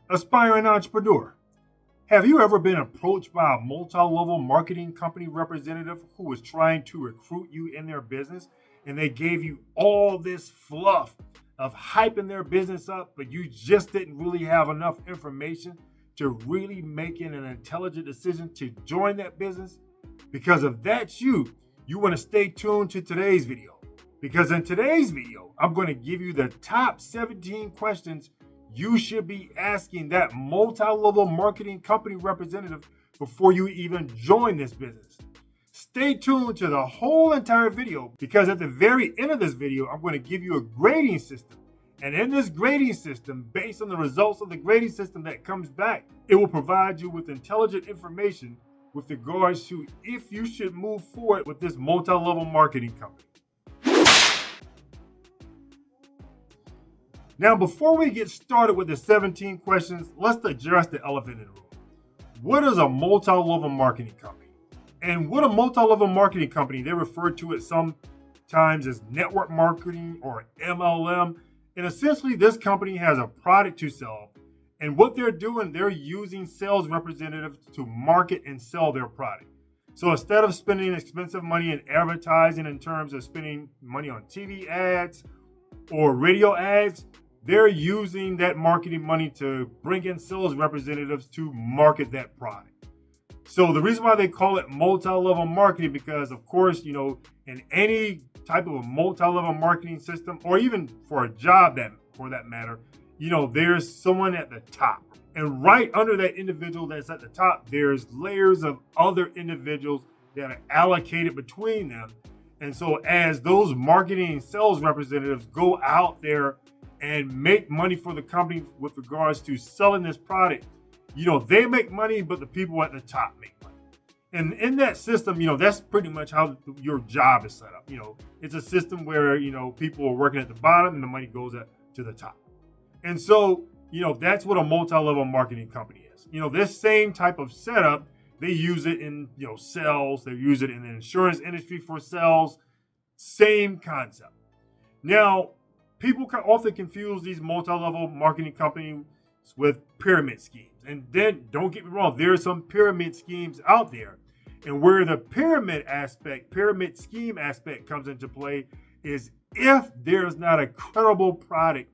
Aspiring entrepreneur, have you ever been approached by a multi-level marketing company representative who was trying to recruit you in their business and they gave you all this fluff of hyping their business up, but you just didn't really have enough information to really making an intelligent decision to join that business? Because if that's you, you want to stay tuned to today's video. Because in today's video, I'm going to give you the top 17 questions you should be asking that multi-level marketing company representative before you even join this business. Stay tuned to the whole entire video, because at the very end of this video, I'm going to give you a grading system. And in this grading system, based on the results of the grading system that comes back, it will provide you with intelligent information with regards to if you should move forward with this multi-level marketing company. Now, before we get started with the 17 questions, let's address the elephant in the room. What is a multi-level marketing company? And what a multi-level marketing company, they refer to it sometimes as network marketing or MLM. And essentially, this company has a product to sell. And what they're doing, they're using sales representatives to market and sell their product. So instead of spending expensive money in advertising in terms of spending money on TV ads or radio ads, they're using that marketing money to bring in sales representatives to market that product. So the reason why they call it multi-level marketing, because of course, in any type of a multi-level marketing system, or even for a job for that matter, there's someone at the top. And right under that individual that's at the top, there's layers of other individuals that are allocated between them. And so as those marketing and sales representatives go out there and make money for the company with regards to selling this product, they make money, but the people at the top make money. And in that system, that's pretty much how your job is set up. It's a system where, people are working at the bottom and the money goes to the top. And so, that's what a multi-level marketing company is. This same type of setup, they use it in, sales. They use it in the insurance industry for sales. Same concept. Now, people often confuse these multi-level marketing companies with pyramid schemes. And then, don't get me wrong, there are some pyramid schemes out there. And where the pyramid scheme aspect comes into play is if there's not a credible product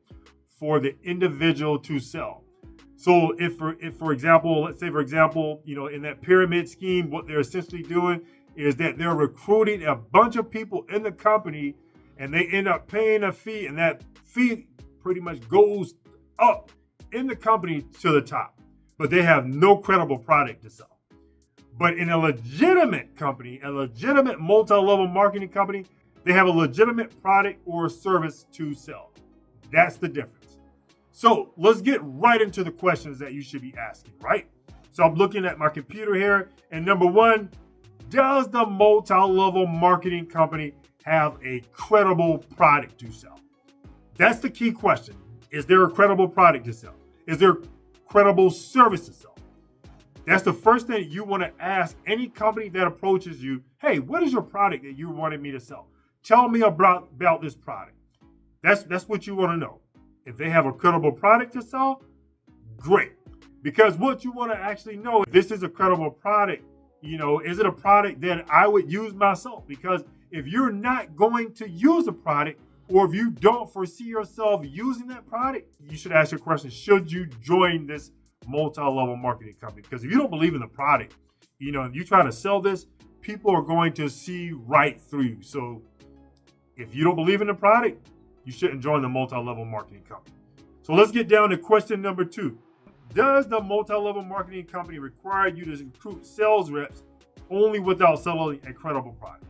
for the individual to sell. So if for example, in that pyramid scheme, what they're essentially doing is that they're recruiting a bunch of people in the company, and they end up paying a fee, and that fee pretty much goes up in the company to the top, but they have no credible product to sell. But in a legitimate company, a legitimate multi-level marketing company, they have a legitimate product or service to sell. That's the difference. So let's get right into the questions that you should be asking, right? So I'm looking at my computer here, and number one, does the multi-level marketing company have a credible product to sell? That's the key question. Is there a credible product to sell? Is there credible service to sell? That's the first thing you want to ask any company that approaches you. Hey, what is your product that you wanted me to sell? Tell me about this product. That's what you want to know. If they have a credible product to sell, great. Because what you want to actually know, if this is a credible product, is it a product that I would use myself? Because if you're not going to use a product, or if you don't foresee yourself using that product, you should ask your question, should you join this multi-level marketing company? Because if you don't believe in the product, if you try to sell this, people are going to see right through you. So if you don't believe in the product, you shouldn't join the multi-level marketing company. So let's get down to question number 2. Does the multi-level marketing company require you to recruit sales reps only without selling a credible product?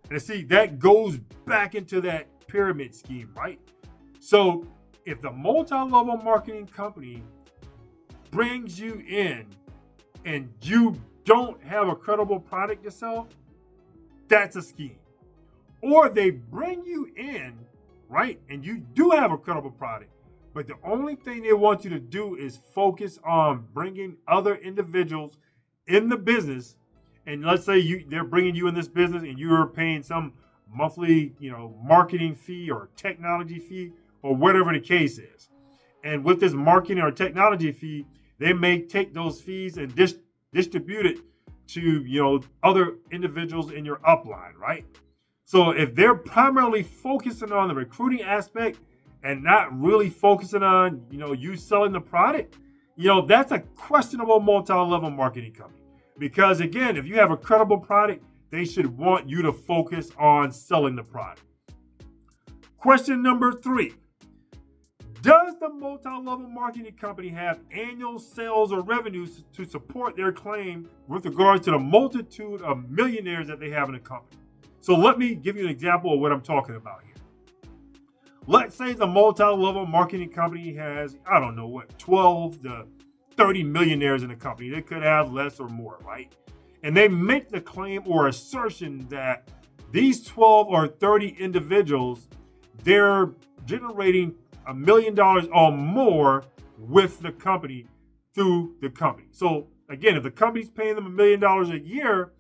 And see, that goes back into that pyramid scheme, right? So if the multi-level marketing company brings you in and you don't have a credible product to sell, that's a scheme. Or they bring you in, right, and you do have a credible product, but the only thing they want you to do is focus on bringing other individuals in the business. And let's say they're bringing you in this business and you're paying some monthly, marketing fee or technology fee or whatever the case is. And with this marketing or technology fee, they may take those fees and distribute it to other individuals in your upline, right? So if they're primarily focusing on the recruiting aspect and not really focusing on you selling the product, that's a questionable multi-level marketing company. Because again, if you have a credible product, they should want you to focus on selling the product. Question number 3. Does the multi-level marketing company have annual sales or revenues to support their claim with regard to the multitude of millionaires that they have in the company? So let me give you an example of what I'm talking about here. Let's say the multi-level marketing company has, 12 to 30 millionaires in the company. They could have less or more, right? And they make the claim or assertion that these 12 or 30 individuals, they're generating $1 million or more with the company through the company. So again, if the company's paying them $1 million a year,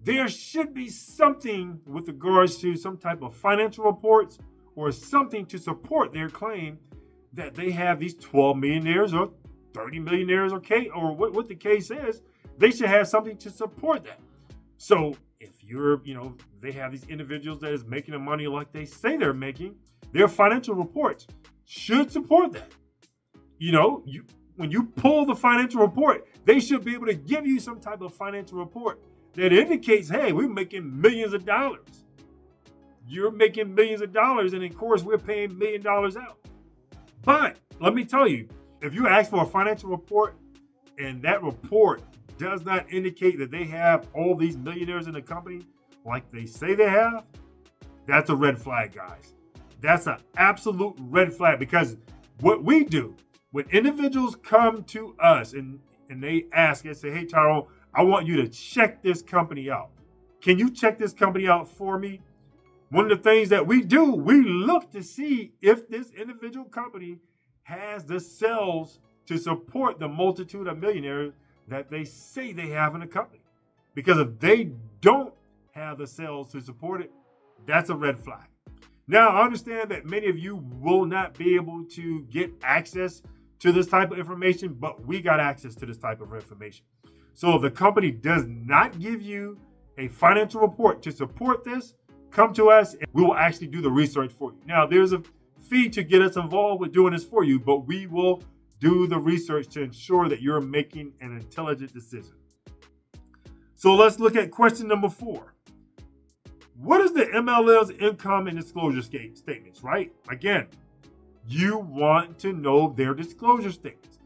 there should be something with regards to some type of financial reports or something to support their claim that they have these 12 millionaires or 30 millionaires or what the case is. They should have something to support that. So if they have these individuals that is making the money like they say they're making, their financial reports should support that. When you pull the financial report, they should be able to give you some type of financial report that indicates, hey, we're making millions of dollars. You're making millions of dollars, and of course, we're paying $1 million out. But let me tell you, if you ask for a financial report and that report does not indicate that they have all these millionaires in the company like they say they have, that's a red flag, guys. That's an absolute red flag, because what we do when individuals come to us and they ask and say, hey, Tyrone, I want you to check this company out. Can you check this company out for me? One of the things that we do, we look to see if this individual company has the sales to support the multitude of millionaires that they say they have in the company. Because if they don't have the sales to support it, that's a red flag. Now, I understand that many of you will not be able to get access to this type of information, but we got access to this type of information. So if the company does not give you a financial report to support this, come to us and we will actually do the research for you. Now, there's a fee to get us involved with doing this for you, but we will do the research to ensure that you're making an intelligent decision. So let's look at question number 4. What is the MLM's income and disclosure statements, right? Again, you want to know their disclosure statements.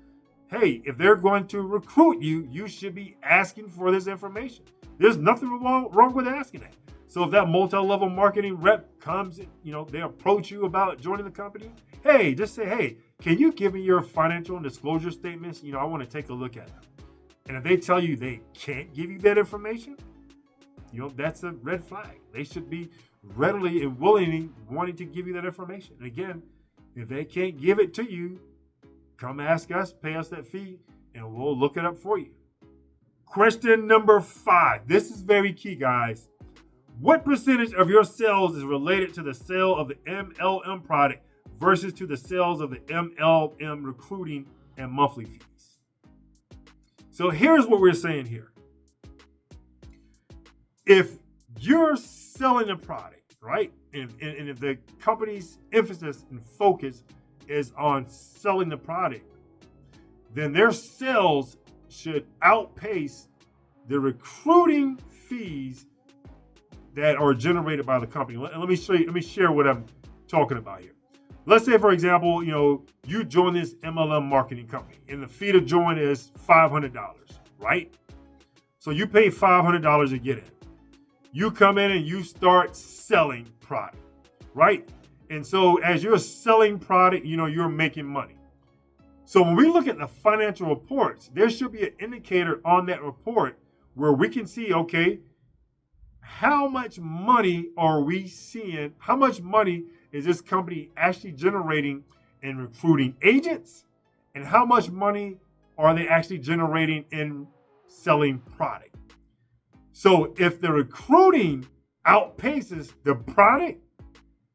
Hey, if they're going to recruit you, you should be asking for this information. There's nothing wrong with asking that. So if that multi-level marketing rep comes, they approach you about joining the company, hey, just say, hey, can you give me your financial and disclosure statements? I want to take a look at them. And if they tell you they can't give you that information, that's a red flag. They should be readily and willingly wanting to give you that information. And again, if they can't give it to you, come ask us, pay us that fee, and we'll look it up for you. Question number 5. This is very key, guys. What percentage of your sales is related to the sale of the MLM product versus to the sales of the MLM recruiting and monthly fees? So here's what we're saying here. If you're selling a product, right, and if the company's emphasis and focus is on selling the product, then their sales should outpace the recruiting fees that are generated by the company. Let me share what I'm talking about here. Let's say, for example, you join this MLM marketing company and the fee to join is $500, right? So you pay $500 to get in. You come in and you start selling product, right? And so as you're selling product, you're making money. So when we look at the financial reports, there should be an indicator on that report where we can see, okay, how much money are we seeing? How much money is this company actually generating in recruiting agents? And how much money are they actually generating in selling product? So if the recruiting outpaces the product,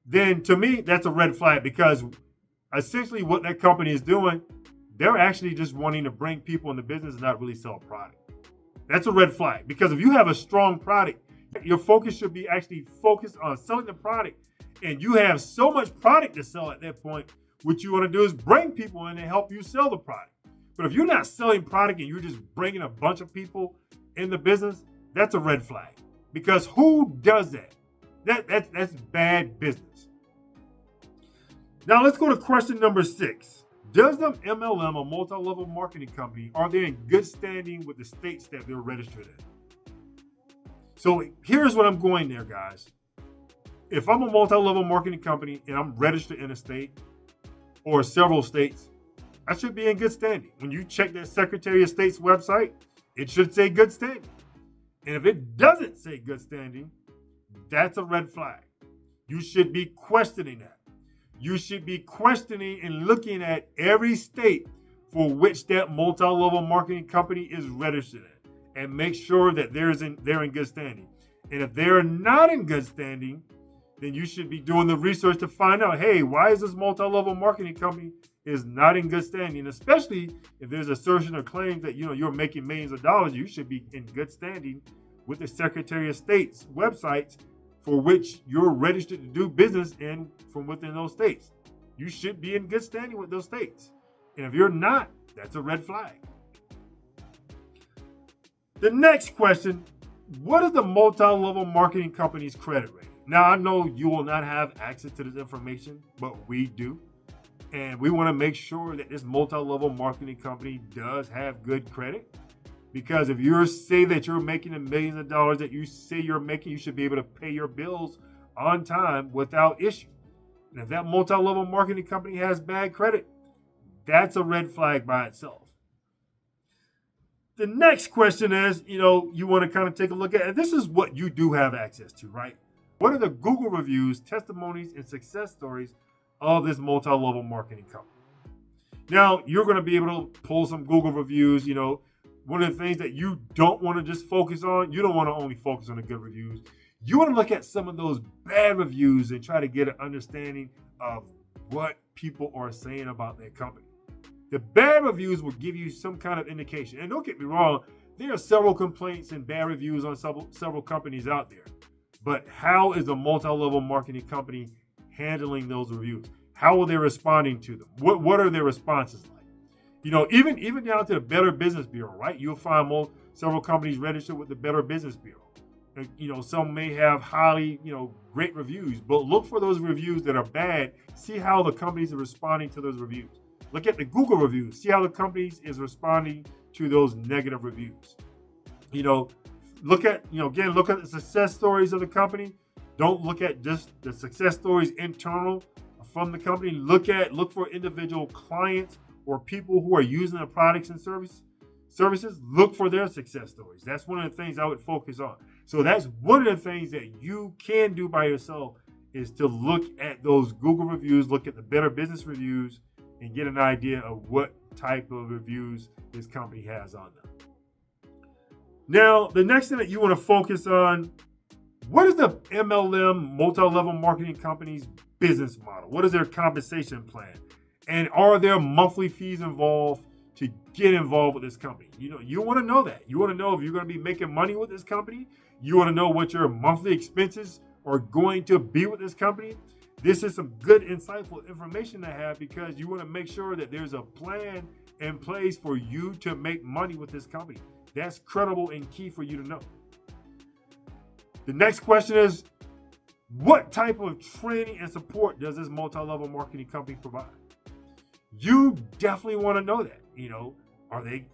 then to me, that's a red flag, because essentially what that company is doing, they're actually just wanting to bring people in the business and not really sell a product. That's a red flag, because if you have a strong product, your focus should be actually focused on selling the product, and you have so much product to sell at that point. What you want to do is bring people in and help you sell the product. But if you're not selling product and you're just bringing a bunch of people in the business, that's a red flag, because who does that? That's bad business. Now let's go to question number 6. Does the MLM, a multi-level marketing company, are they in good standing with the states that they're registered in? So here's what I'm going there, guys. If I'm a multi-level marketing company and I'm registered in a state or several states, I should be in good standing. When you check that Secretary of State's website, it should say good standing. And if it doesn't say good standing, that's a red flag. You should be questioning that. You should be questioning and looking at every state for which that multi-level marketing company is registered in, and make sure that they're in good standing. And if they're not in good standing, then you should be doing the research to find out, hey, why is this multi-level marketing company is not in good standing? Especially if there's assertion or claims that you're making millions of dollars, you should be in good standing with the Secretary of State's websites for which you're registered to do business in from within those states. You should be in good standing with those states. And if you're not, that's a red flag. The next question, what is the multi-level marketing company's credit rating? Now, I know you will not have access to this information, but we do. And we want to make sure that this multi-level marketing company does have good credit. Because if you say that you're making the millions of dollars that you say you're making, you should be able to pay your bills on time without issue. And if that multi-level marketing company has bad credit, that's a red flag by itself. The next question is, you want to kind of take a look at, and this is what you do have access to, right? What are the Google reviews, testimonies, and success stories of this multi-level marketing company? Now, you're going to be able to pull some Google reviews. One of the things that you don't want to just focus on, you don't want to only focus on the good reviews. You want to look at some of those bad reviews and try to get an understanding of what people are saying about their company. The bad reviews will give you some kind of indication. And don't get me wrong, there are several complaints and bad reviews on several companies out there. But how is a multi-level marketing company handling those reviews? How are they responding to them? What are their responses like? Even down to the Better Business Bureau, right? You'll find several companies registered with the Better Business Bureau. Some may have highly, great reviews, but look for those reviews that are bad. See how the companies are responding to those reviews. Look at the Google reviews. See how the companies is responding to those negative reviews. Look at the success stories of the company. Don't look at just the success stories internal from the company. Look for individual clients or people who are using the products and services. Look for their success stories. That's one of the things I would focus on. So that's one of the things that you can do by yourself, is to look at those Google reviews, look at the Better Business reviews, and get an idea of what type of reviews this company has on them. Now, the next thing that you want to focus on, what is the MLM, multi-level marketing company's business model? What is their compensation plan? And are there monthly fees involved to get involved with this company? You want to know that. You want to know if you're going to be making money with this company. You want to know what your monthly expenses are going to be with this company. This is some good, insightful information to have, because you want to make sure that there's a plan in place for you to make money with this company. That's credible and key for you to know. The next question is, what type of training and support does this multi-level marketing company provide? You definitely want to know that. Are they,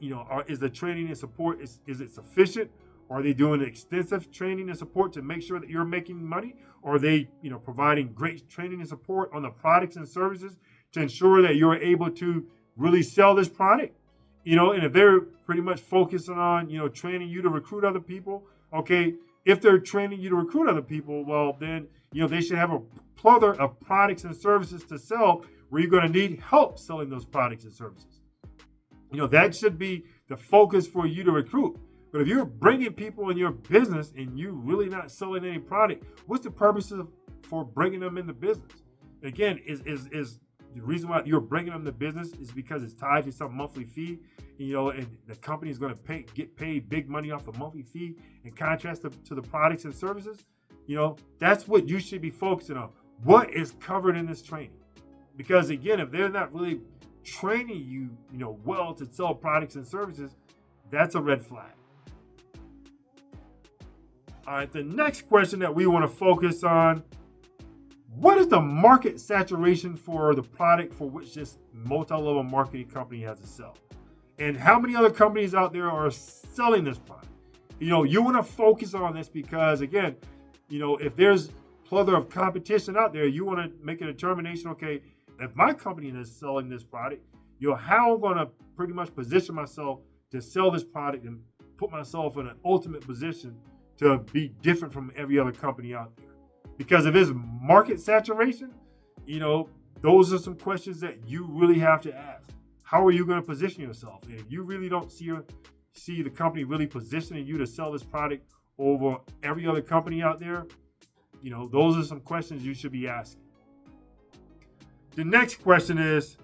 is the training and support, is it sufficient? Are they doing extensive training and support to make sure that you're making money? Or are they, providing great training and support on the products and services to ensure that you're able to really sell this product? And if they're pretty much focusing on, training you to recruit other people, okay, if they're training you to recruit other people, well, then, they should have a plethora of products and services to sell where you're going to need help selling those products and services. That should be the focus for you to recruit. But if you're bringing people in your business and you're really not selling any product, what's the purpose for bringing them in the business? Again, is the reason why you're bringing them the business is because it's tied to some monthly fee, and the company is going to get paid big money off the monthly fee in contrast to the products and services. That's what you should be focusing on. What is covered in this training? Because again, if they're not really training you, well to sell products and services, that's a red flag. All right, the next question that we want to focus on: what is the market saturation for the product for which this multi-level marketing company has to sell? And how many other companies out there are selling this product? You want to focus on this because, again, if there's plethora of competition out there, you want to make a determination, okay, if my company is selling this product, how I'm going to pretty much position myself to sell this product and put myself in an ultimate position to be different from every other company out there. Because if it's market saturation, those are some questions that you really have to ask. How are you going to position yourself? And if you really don't see the company really positioning you to sell this product over every other company out there, those are some questions you should be asking. The next question is,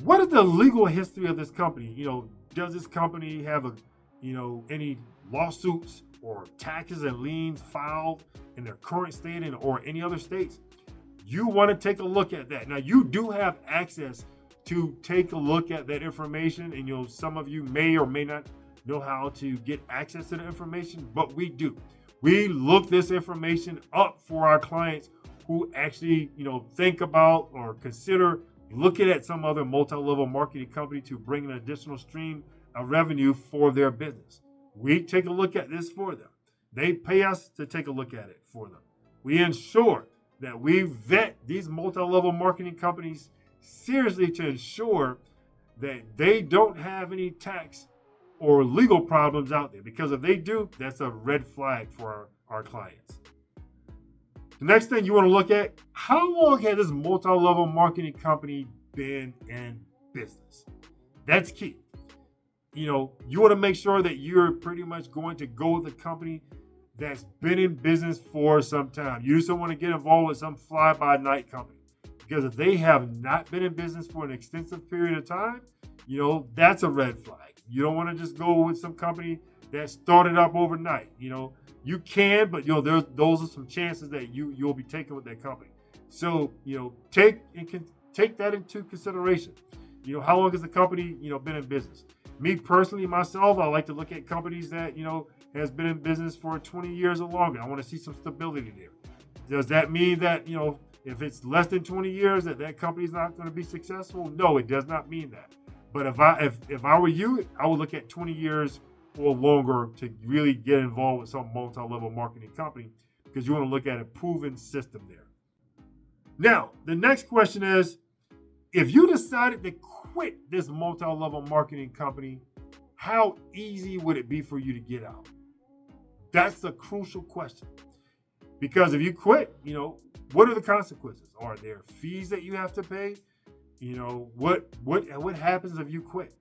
what is the legal history of this company? Does this company have any lawsuits or taxes and liens filed in their current state or any other states? You want to take a look at that. Now, you do have access to take a look at that information, and some of you may or may not know how to get access to the information, but we do. We look this information up for our clients who actually, think about or consider looking at some other multi-level marketing company to bring an additional stream of revenue for their business. We take a look at this for them. They pay us to take a look at it for them. We ensure that we vet these multi-level marketing companies seriously to ensure that they don't have any tax or legal problems out there. Because if they do, that's a red flag for our clients. The next thing you want to look at: how long has this multi-level marketing company been in business? That's key. You want to make sure that you're pretty much going to go with a company that's been in business for some time. You just don't want to get involved with some fly-by-night company, because if they have not been in business for an extensive period of time, that's a red flag. You don't want to just go with some company that started up overnight. You can, but those are some chances that you'll be taking with that company. So take that into consideration. How long has the company been in business? Me personally, myself, I like to look at companies that has been in business for 20 years or longer. I want to see some stability there. Does that mean that if it's less than 20 years that company's not going to be successful? No, it does not mean that. But if I were you, I would look at 20 years or longer to really get involved with some multi-level marketing company, because you want to look at a proven system there. Now, the next question is, if you decided to quit this multi-level marketing company, how easy would it be for you to get out? That's a crucial question. Because if you quit, what are the consequences? Are there fees that you have to pay? What happens if you quit?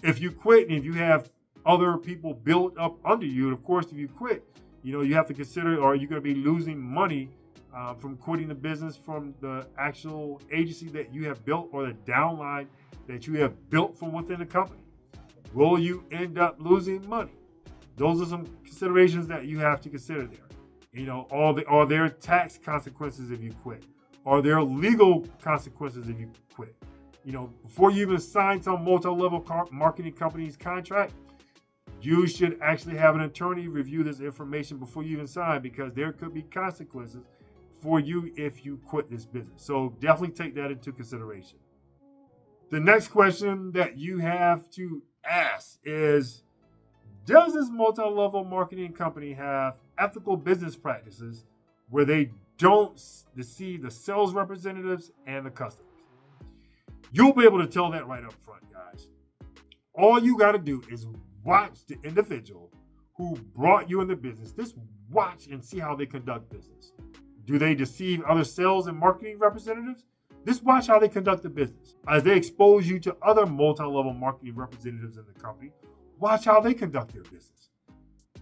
If you quit and if you have other people built up under you, and of course, if you quit, you have to consider, are you going to be losing money from quitting the business from the actual agency that you have built or the downline that you have built from within the company? Will you end up losing money? Those are some considerations that you have to consider there. Are there tax consequences if you quit? Are there legal consequences if you quit? Before you even sign some multi-level marketing company's contract, you should actually have an attorney review this information before you even sign, because there could be consequences for you if you quit this business. So definitely take that into consideration. The next question that you have to ask is, does this multi-level marketing company have ethical business practices where they don't deceive the sales representatives and the customers? You'll be able to tell that right up front, guys. All you got to do is watch the individual who brought you in the business. Just watch and see how they conduct business. Do they deceive other sales and marketing representatives? Just watch how they conduct the business. As they expose you to other multi-level marketing representatives in the company, watch how they conduct their business.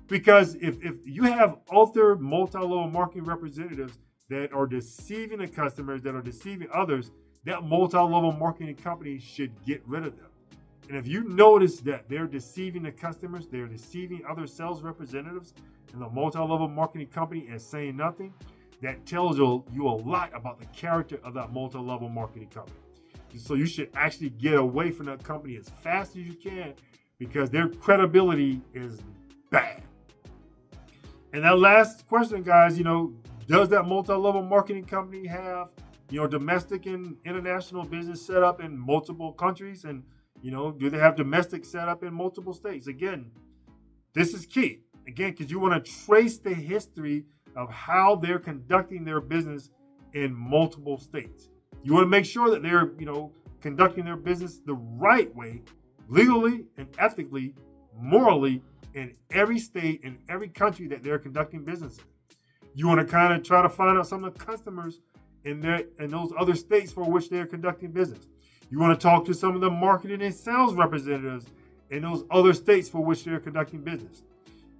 Because if you have other multi-level marketing representatives that are deceiving the customers, that are deceiving others, that multi-level marketing company should get rid of them. And if you notice that they're deceiving the customers, they're deceiving other sales representatives in the multi-level marketing company and saying nothing, that tells you a lot about the character of that multi-level marketing company. So you should actually get away from that company as fast as you can, because their credibility is bad. And that last question, guys, does that multi-level marketing company have, domestic and international business set up in multiple countries? And, do they have domestic set up in multiple states? Again, this is key. Again, because you want to trace the history of how they're conducting their business in multiple states. You want to make sure that they're, conducting their business the right way, legally and ethically, morally, in every state, in every country that they're conducting business in. You want to kind of try to find out some of the customers in those other states for which they're conducting business. You want to talk to some of the marketing and sales representatives in those other states for which they're conducting business.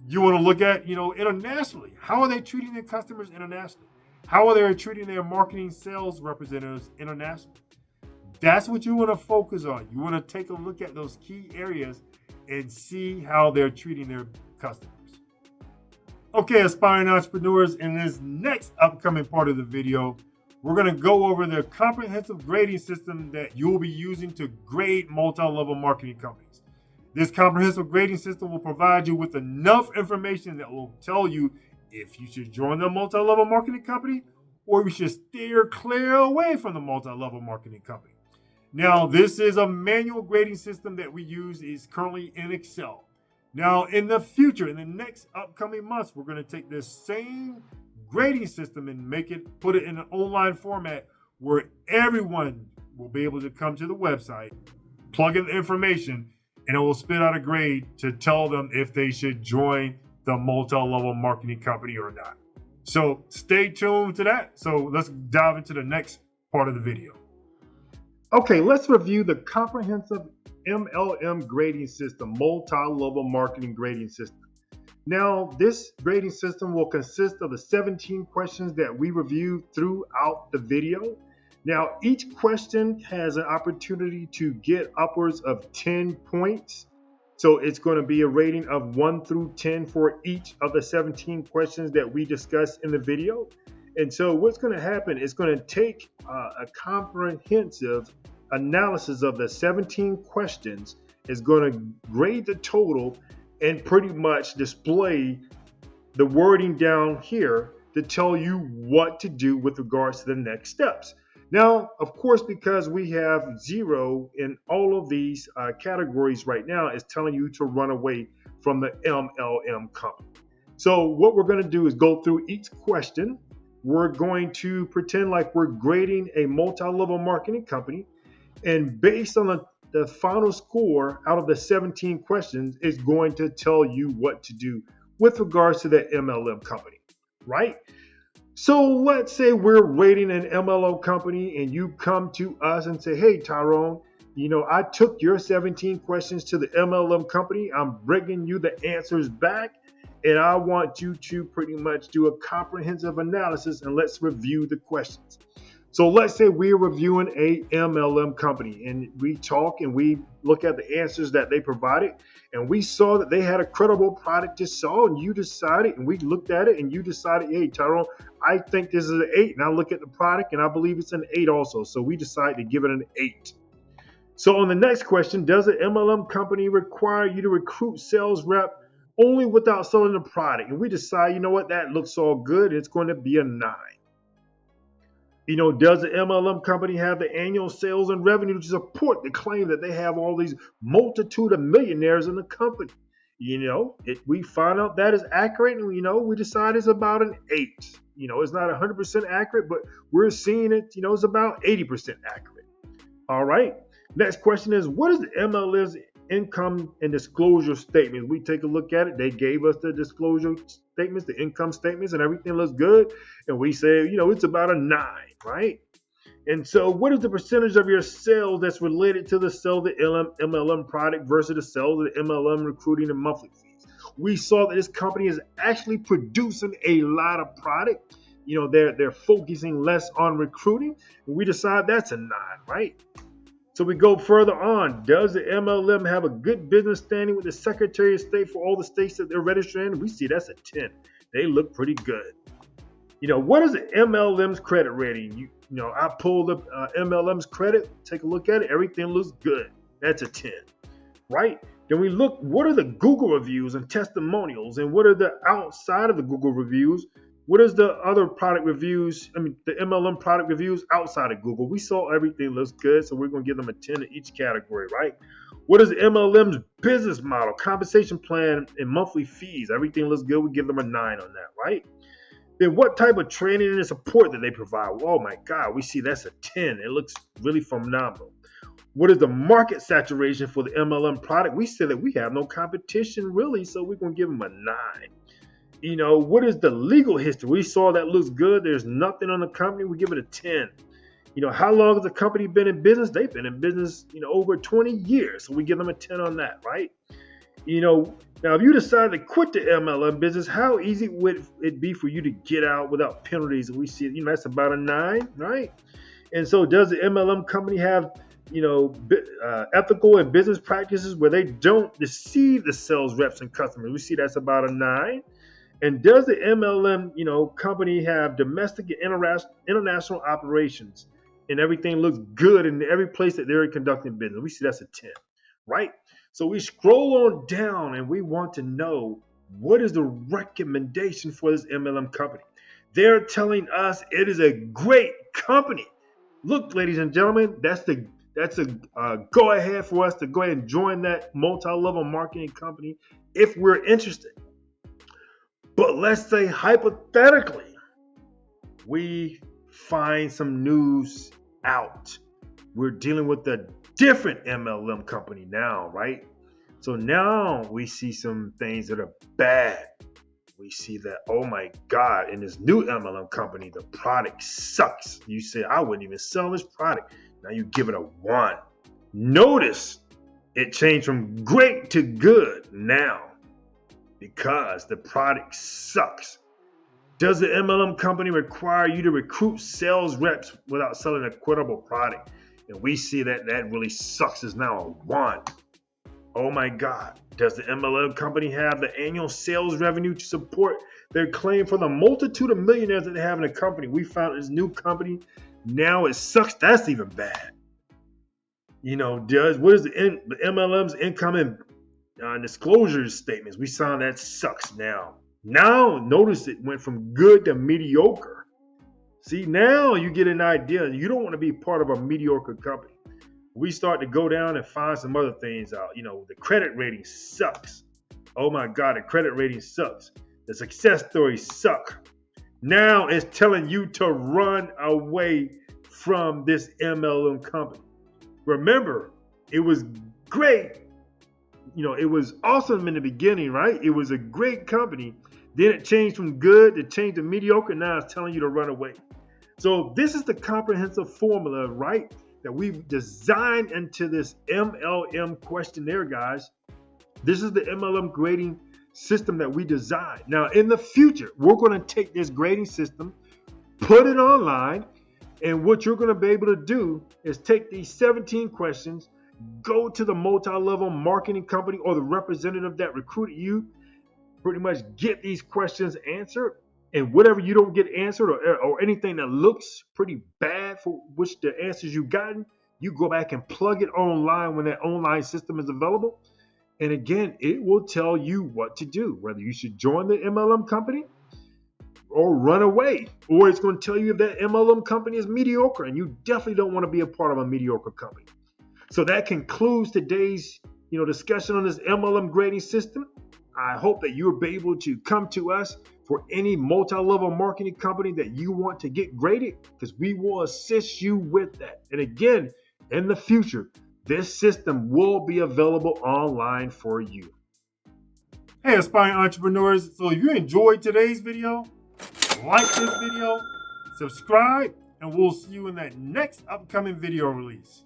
You want to look at, internationally. How are they treating their customers internationally? How are they treating their marketing sales representatives internationally? That's what you want to focus on. You want to take a look at those key areas and see how they're treating their customers. Okay, aspiring entrepreneurs, in this next upcoming part of the video, we're going to go over the comprehensive grading system that you'll be using to grade multi-level marketing companies. This comprehensive grading system will provide you with enough information that will tell you if you should join the multi-level marketing company or you should steer clear away from the multi-level marketing company. Now, this is a manual grading system that we use. Is currently in Excel. Now, in the future, in the next upcoming months, we're going to take this same grading system and put it in an online format where everyone will be able to come to the website, plug in the information, and it will spit out a grade to tell them if they should join the multi-level marketing company or not. So stay tuned to that. So let's dive into the next part of the video. Okay, let's review the comprehensive MLM grading system, multi-level marketing grading system. Now, this grading system will consist of the 17 questions that we reviewed throughout the video. Now, each question has an opportunity to get upwards of 10 points. So it's going to be a rating of 1 through 10 for each of the 17 questions that we discussed in the video. And so what's going to happen is going to take a comprehensive analysis of the 17 questions, is going to grade the total and pretty much display the wording down here to tell you what to do with regards to the next steps. Now, of course, because we have 0 in all of these categories right now, is telling you to run away from the MLM company. So what we're going to do is go through each question. We're going to pretend like we're grading a multi-level marketing company, and based on the final score out of the 17 questions is going to tell you what to do with regards to that MLM company, right? So let's say we're rating an MLM company and you come to us and say, hey, Tyrone, I took your 17 questions to the MLM company. I'm bringing you the answers back, and I want you to pretty much do a comprehensive analysis, and let's review the questions. So let's say we're reviewing a MLM company, and we talk and we look at the answers that they provided, and we saw that they had a credible product to sell, and you decided, and we looked at it, and you decided, hey, Tyrone, I think this is an 8, and I look at the product and I believe it's an 8 also. So we decided to give it an 8. So on the next question, does an MLM company require you to recruit sales rep only without selling the product? And we decide, you know what, that looks all good. It's going to be a 9. Does the MLM company have the annual sales and revenue to support the claim that they have all these multitude of millionaires in the company? If we find out that is accurate, and we decide it's about an 8. It's not 100% accurate, but we're seeing it, it's about 80% accurate. All right. Next question is, what is the MLM's income and disclosure statement? We take a look at it. They gave us the disclosure statements, the income statements, and everything looks good. And we say, it's about a 9, right? And so what is the percentage of your sales that's related to the sale of the MLM product versus the sale of the MLM recruiting and monthly fees? We saw that this company is actually producing a lot of product. they're focusing less on recruiting. And we decide that's a 9, right? So we go further on. Does the MLM have a good business standing with the Secretary of State for all the states that they're registered in? We see that's a 10. They look pretty good. What is the MLM's credit rating? I pulled up MLM's credit. Take a look at it. Everything looks good. That's a 10, right? Then we look, what are the Google reviews and testimonials? And what are the outside of the Google reviews? What is the other product reviews? The MLM product reviews outside of Google. We saw everything looks good, so we're going to give them a 10 in each category, right? What is the MLM's business model, compensation plan, and monthly fees? Everything looks good. We give them a 9 on that, right? Then what type of training and support that they provide? Oh my God, we see that's a 10. It looks really phenomenal. What is the market saturation for the MLM product? We said that we have no competition really, so we're going to give them a 9. What is the legal history? We saw that looks good. There's nothing on the company. We give it a 10. How long has the company been in business? They've been in business, over 20 years. So we give them a 10 on that, right? Now if you decide to quit the MLM business, how easy would it be for you to get out without penalties? And we see, that's about a 9, right? And so does the MLM company have, ethical and business practices where they don't deceive the sales reps and customers? We see that's about a 9. And does the MLM, company have domestic and international operations, and everything looks good in every place that they're conducting business? We see that's a 10, right? So we scroll on down and we want to know, what is the recommendation for this MLM company? They're telling us it is a great company. Look, ladies and gentlemen, that's a go ahead for us to go ahead and join that multi-level marketing company if we're interested. But let's say hypothetically, we find some news out. We're dealing with a different MLM company now, right? So now we see some things that are bad. We see that, oh my God, in this new MLM company, the product sucks. You say, I wouldn't even sell this product. Now you give it a 1. Notice it changed from great to good now because the product sucks. Does the MLM company require you to recruit sales reps without selling a credible product? And we see that really sucks is now a 1. Oh my God. Does the MLM company have the annual sales revenue to support their claim for the multitude of millionaires that they have in the company? We found this new company. Now it sucks. That's even bad. What is the MLM's income and disclosure statements? We found that sucks now. Now notice it went from good to mediocre. See, now you get an idea. You don't want to be part of a mediocre company. We start to go down and find some other things out. The credit rating sucks. Oh my God, the credit rating sucks. The success stories suck. Now it's telling you to run away from this MLM company. Remember, it was great. It was awesome in the beginning, right? It was a great company. Then it changed from good to change to mediocre. Now it's telling you to run away. So this is the comprehensive formula, right, that we've designed into this MLM questionnaire, guys. This is the MLM grading system that we designed. Now, in the future, we're going to take this grading system, put it online, and what you're going to be able to do is take these 17 questions, go to the multi-level marketing company or the representative that recruited you, pretty much get these questions answered, and whatever you don't get answered or anything that looks pretty bad for which the answers you've gotten, you go back and plug it online when that online system is available. And again, it will tell you what to do, whether you should join the MLM company or run away, or it's going to tell you if that MLM company is mediocre, and you definitely don't want to be a part of a mediocre company. So that concludes today's discussion on this MLM grading system. I hope that you'll be able to come to us for any multi-level marketing company that you want to get graded, because we will assist you with that. And again, in the future, this system will be available online for you. Hey, aspiring entrepreneurs. So if you enjoyed today's video, like this video, subscribe, and we'll see you in that next upcoming video release.